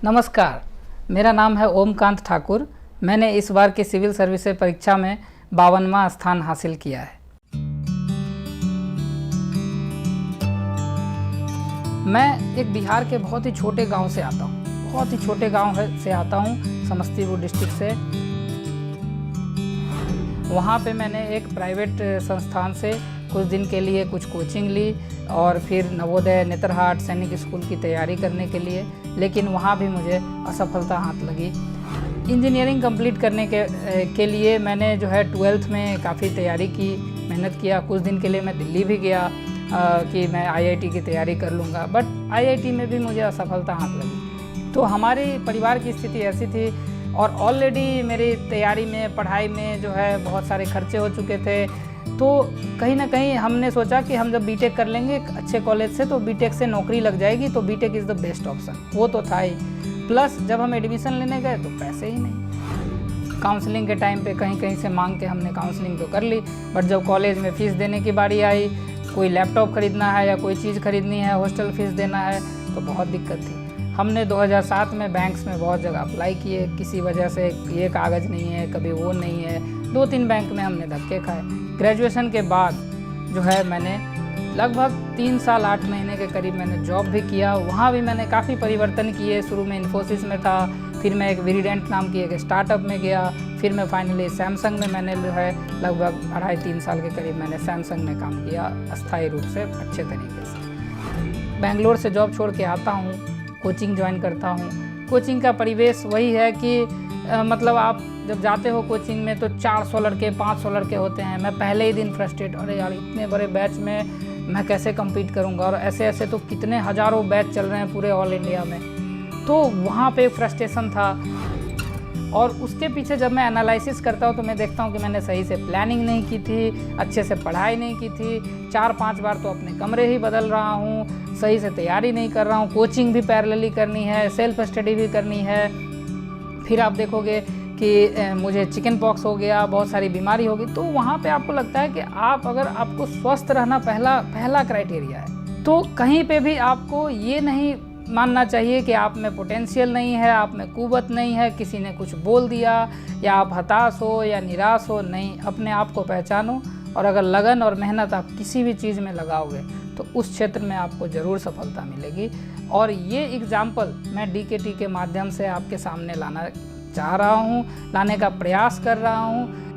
नमस्कार, मेरा नाम है ओमकांत ठाकुर। मैंने इस बार की सिविल सर्विसेज परीक्षा में 52वां स्थान हासिल किया है। मैं एक बिहार के बहुत ही छोटे गांव से आता हूं। बहुत ही छोटे गांव से आता हूं, समस्तीपुर डिस्ट्रिक्ट से। वहां पे मैंने एक प्राइवेट संस्थान से कुछ दिन के लिए कुछ कोचिंग ली और फिर नवोदय, नेतरहाट, सैनिक स्कूल की तैयारी करने के लिए, लेकिन वहाँ भी मुझे असफलता हाथ लगी। इंजीनियरिंग कंप्लीट करने के लिए मैंने जो है 12th में काफ़ी तैयारी की, मेहनत किया। कुछ दिन के लिए मैं दिल्ली भी गया कि मैं IIT की तैयारी कर लूँगा, बट IIT में भी मुझे असफलता हाथ लगी। तो हमारे परिवार की स्थिति ऐसी थी और ऑलरेडी मेरी तैयारी में, पढ़ाई में जो है बहुत सारे खर्चे हो चुके थे। तो कहीं ना कहीं हमने सोचा कि हम जब बीटेक कर लेंगे अच्छे कॉलेज से तो बीटेक से नौकरी लग जाएगी, तो BTech is the best option. वो तो था ही, प्लस जब हम एडमिशन लेने गए तो पैसे ही नहीं। काउंसलिंग के टाइम पे कहीं कहीं से मांग के हमने काउंसलिंग तो कर ली, बट जब कॉलेज में फ़ीस देने की बारी आई, कोई लैपटॉप ख़रीदना है या कोई चीज़ ख़रीदनी है, हॉस्टल फ़ीस देना है, तो बहुत दिक्कत थी। हमने 2007 में बैंक्स में बहुत जगह अप्लाई किए, किसी वजह से ये कागज़ नहीं है, कभी वो नहीं है, 2-3 बैंक में हमने धक्के खाए। ग्रेजुएशन के बाद जो है मैंने लगभग 3 साल 8 महीने के करीब मैंने जॉब भी किया। वहाँ भी मैंने काफ़ी परिवर्तन किए। शुरू में इन्फोसिस में था, फिर मैं एक विरीडेंट नाम की एक स्टार्टअप में गया, फिर मैं फाइनली सैमसंग में मैंने जो है लगभग 2.5-3 साल के करीब मैंने सैमसंग में काम किया अस्थायी रूप से, अच्छे तरीके से। बेंगलोर से जॉब छोड़ के आता हूँ, कोचिंग ज्वाइन करता हूँ। कोचिंग का परिवेश वही है कि मतलब आप जब जाते हो कोचिंग में तो 400 लड़के, 500 लड़के होते हैं। मैं पहले ही दिन फ्रस्ट्रेट, अरे यार इतने बड़े बैच में मैं कैसे compete करूँगा, और ऐसे ऐसे तो कितने हज़ारों बैच चल रहे हैं पूरे ऑल इंडिया में। तो वहाँ पे फ्रस्ट्रेशन था। और उसके पीछे जब मैं एनालिसिस करता हूँ तो मैं देखता हूँ कि मैंने सही से प्लानिंग नहीं की थी, अच्छे से पढ़ाई नहीं की थी। 4-5 बार तो अपने कमरे ही बदल रहा हूँ, सही से तैयारी नहीं कर रहा हूँ, कोचिंग भी पैरेलली करनी है, सेल्फ स्टडी भी करनी है। फिर आप देखोगे कि मुझे चिकन पॉक्स हो गया, बहुत सारी बीमारी होगी। तो वहाँ पे आपको लगता है कि आपको स्वस्थ रहना पहला क्राइटेरिया है। तो कहीं पे भी आपको ये नहीं मानना चाहिए कि आप में पोटेंशियल नहीं है, आप में कुव्वत नहीं है, किसी ने कुछ बोल दिया या आप हताश हो या निराश हो। नहीं, अपने आप को पहचानो, और अगर लगन और मेहनत आप किसी भी चीज़ में लगाओगे तो उस क्षेत्र में आपको ज़रूर सफलता मिलेगी। और ये एग्जाम्पल मैं DKT के माध्यम से आपके सामने लाना चाह रहा हूँ, लाने का प्रयास कर रहा हूँ